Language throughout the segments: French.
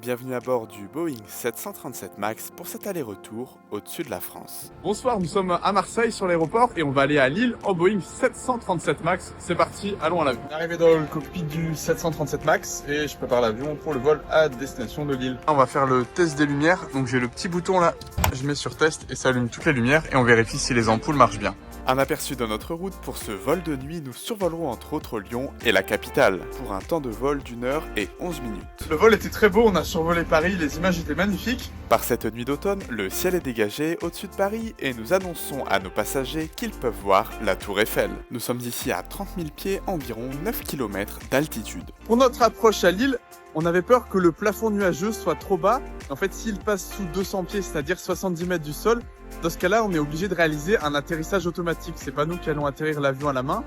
Bienvenue à bord du Boeing 737 MAX pour cet aller-retour au-dessus de la France. Bonsoir, nous sommes à Marseille sur l'aéroport et on va aller à Lille en Boeing 737 MAX. C'est parti, allons à l'avion. On est arrivé dans le cockpit du 737 MAX et je prépare l'avion pour le vol à destination de Lille. On va faire le test des lumières, donc j'ai le petit bouton là, je mets sur test et ça allume toutes les lumières et on vérifie si les ampoules marchent bien. Un aperçu de notre route pour ce vol de nuit, nous survolerons entre autres Lyon et la capitale pour un temps de vol d'1 h et 11 minutes. Le vol était très beau, on a survolé Paris, les images étaient magnifiques. Par cette nuit d'automne, le ciel est dégagé au-dessus de Paris et nous annonçons à nos passagers qu'ils peuvent voir la Tour Eiffel. Nous sommes ici à 30 000 pieds, environ 9 km d'altitude. Pour notre approche à Lille, on avait peur que le plafond nuageux soit trop bas. En fait, s'il passe sous 200 pieds, c'est-à-dire 70 mètres du sol, dans ce cas-là, on est obligé de réaliser un atterrissage automatique. C'est pas nous qui allons atterrir l'avion à la main,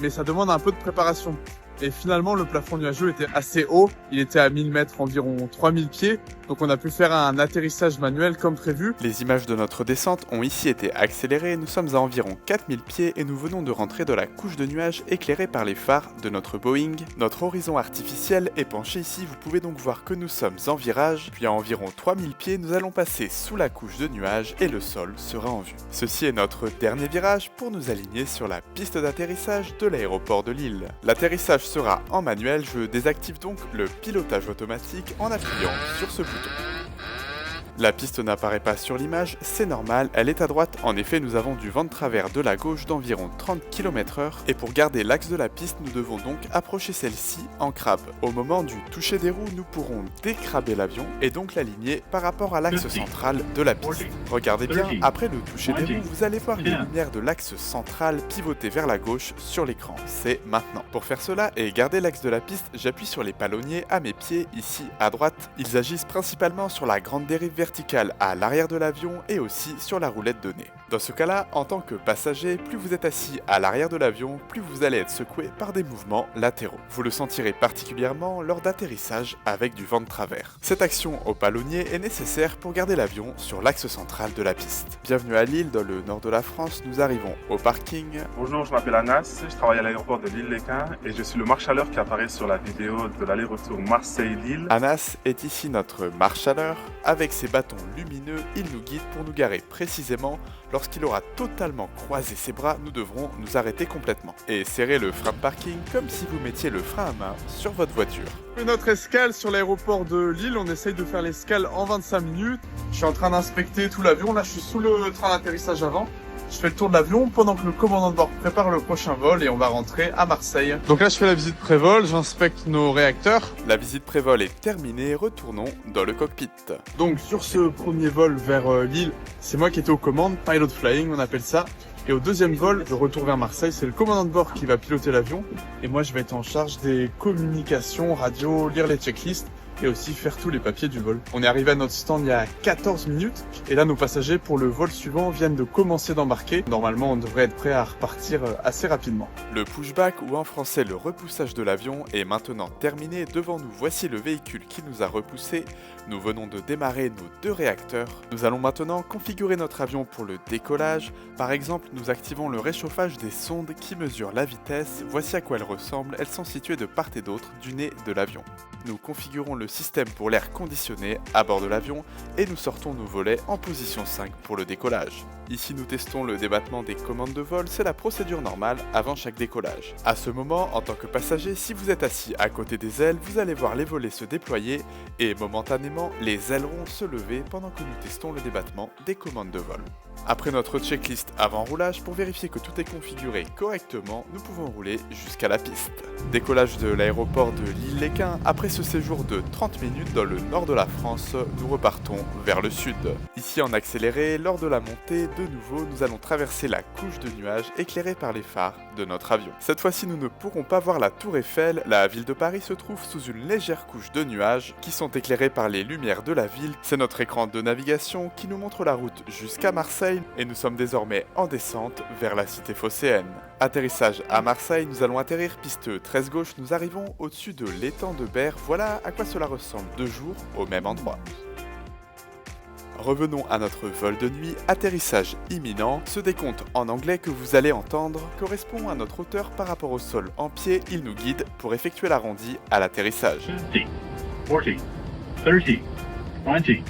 mais ça demande un peu de préparation. Et finalement, le plafond nuageux était assez haut. Il était à 1000 mètres, environ 3000 pieds. Donc on a pu faire un atterrissage manuel comme prévu. Les images de notre descente ont ici été accélérées. Nous sommes à environ 4000 pieds et nous venons de rentrer dans la couche de nuages éclairée par les phares de notre Boeing. Notre horizon artificiel est penché ici. Vous pouvez donc voir que nous sommes en virage. Puis à environ 3000 pieds, nous allons passer sous la couche de nuages et le sol sera en vue. Ceci est notre dernier virage pour nous aligner sur la piste d'atterrissage de l'aéroport de Lille. L'atterrissage sera en manuel, je désactive donc le pilotage automatique en appuyant sur ce bouton. La piste n'apparaît pas sur l'image, c'est normal, elle est à droite. En effet, nous avons du vent de travers de la gauche d'environ 30 km/h et pour garder l'axe de la piste, nous devons donc approcher celle-ci en crabe. Au moment du toucher des roues, nous pourrons décraber l'avion et donc l'aligner par rapport à l'axe central de la piste. Regardez bien, après le toucher des roues, vous allez voir les lumières de l'axe central pivoter vers la gauche sur l'écran. C'est maintenant. Pour faire cela et garder l'axe de la piste, j'appuie sur les palonniers à mes pieds, ici à droite. Ils agissent principalement sur la grande dérive verticale à l'arrière de l'avion et aussi sur la roulette de nez. Dans ce cas-là, en tant que passager, plus vous êtes assis à l'arrière de l'avion, plus vous allez être secoué par des mouvements latéraux. Vous le sentirez particulièrement lors d'atterrissage avec du vent de travers. Cette action au palonnier est nécessaire pour garder l'avion sur l'axe central de la piste. Bienvenue à Lille, dans le nord de la France, nous arrivons au parking. Bonjour, je m'appelle Anas, je travaille à l'aéroport de Lille-Léquin et je suis le marchaleur qui apparaît sur la vidéo de l'aller-retour Marseille-Lille. Anas est ici notre marchaleur. Avec ses bâtons lumineux, il nous guide pour nous garer précisément. Lorsqu'il aura totalement croisé ses bras, nous devrons nous arrêter complètement et serrer le frein de parking comme si vous mettiez le frein à main sur votre voiture. Notre escale sur l'aéroport de Lille, on essaye de faire l'escale en 25 minutes. Je suis en train d'inspecter tout l'avion, là je suis sous le train d'atterrissage avant. Je fais le tour de l'avion pendant que le commandant de bord prépare le prochain vol et on va rentrer à Marseille. Donc là je fais la visite pré-vol, j'inspecte nos réacteurs. La visite pré-vol est terminée, retournons dans le cockpit. Donc sur ce premier vol vers Lille, c'est moi qui étais aux commandes, pilot flying on appelle ça. Et au deuxième vol, de retour vers Marseille, c'est le commandant de bord qui va piloter l'avion. Et moi je vais être en charge des communications, radio, lire les checklists et aussi faire tous les papiers du vol. On est arrivé à notre stand il y a 14 minutes et là nos passagers pour le vol suivant viennent de commencer d'embarquer. Normalement on devrait être prêt à repartir assez rapidement. Le pushback ou en français le repoussage de l'avion est maintenant terminé. Devant nous, voici le véhicule qui nous a repoussés. Nous venons de démarrer nos 2 réacteurs. Nous allons maintenant configurer notre avion pour le décollage. Par exemple, nous activons le réchauffage des sondes qui mesurent la vitesse. Voici à quoi elles ressemblent. Elles sont situées de part et d'autre du nez de l'avion. Nous configurons le système pour l'air conditionné à bord de l'avion et nous sortons nos volets en position 5 pour le décollage. Ici nous testons le débattement des commandes de vol, c'est la procédure normale avant chaque décollage. À ce moment, en tant que passager, si vous êtes assis à côté des ailes, vous allez voir les volets se déployer et momentanément les ailerons se lever pendant que nous testons le débattement des commandes de vol. Après notre checklist avant roulage, pour vérifier que tout est configuré correctement, nous pouvons rouler jusqu'à la piste. Décollage de l'aéroport de Lille-Léquin. Après ce séjour de 30 minutes dans le nord de la France, nous repartons vers le sud. Ici en accéléré, lors de la montée, de nouveau, nous allons traverser la couche de nuages éclairée par les phares de notre avion. Cette fois-ci, nous ne pourrons pas voir la tour Eiffel. La ville de Paris se trouve sous une légère couche de nuages qui sont éclairés par les lumières de la ville. C'est notre écran de navigation qui nous montre la route jusqu'à Marseille et nous sommes désormais en descente vers la cité phocéenne. Atterrissage à Marseille, nous allons atterrir piste 13 gauche, nous arrivons au-dessus de l'étang de Berre. Voilà à quoi cela ressemble 2 jours au même endroit. Revenons à notre vol de nuit, atterrissage imminent. Ce décompte en anglais que vous allez entendre correspond à notre hauteur par rapport au sol en pied. Il nous guide pour effectuer l'arrondi à l'atterrissage. 50, 40, 30, 20, 10.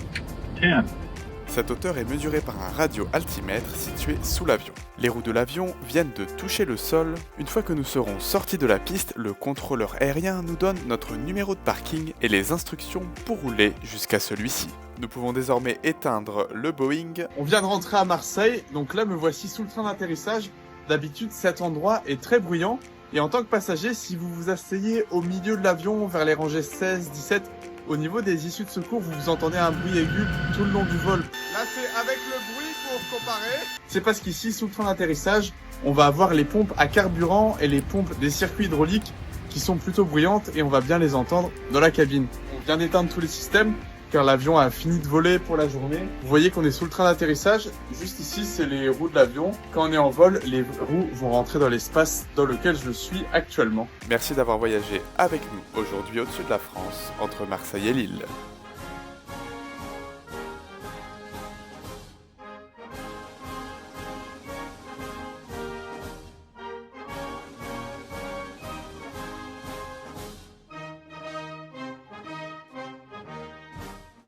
Cette hauteur est mesurée par un radio-altimètre situé sous l'avion. Les roues de l'avion viennent de toucher le sol. Une fois que nous serons sortis de la piste, le contrôleur aérien nous donne notre numéro de parking et les instructions pour rouler jusqu'à celui-ci. Nous pouvons désormais éteindre le Boeing. On vient de rentrer à Marseille, donc là me voici sous le train d'atterrissage. D'habitude, cet endroit est très bruyant. Et en tant que passager, si vous vous asseyez au milieu de l'avion, vers les rangées 16, 17, au niveau des issues de secours, vous entendez un bruit aigu tout le long du vol. Là, c'est avec le bruit pour comparer. C'est parce qu'ici, sous le train d'atterrissage, on va avoir les pompes à carburant et les pompes des circuits hydrauliques qui sont plutôt bruyantes et on va bien les entendre dans la cabine. On vient d'éteindre tous les systèmes car l'avion a fini de voler pour la journée. Vous voyez qu'on est sous le train d'atterrissage. Juste ici, c'est les roues de l'avion. Quand on est en vol, les roues vont rentrer dans l'espace dans lequel je suis actuellement. Merci d'avoir voyagé avec nous aujourd'hui au-dessus de la France, entre Marseille et Lille.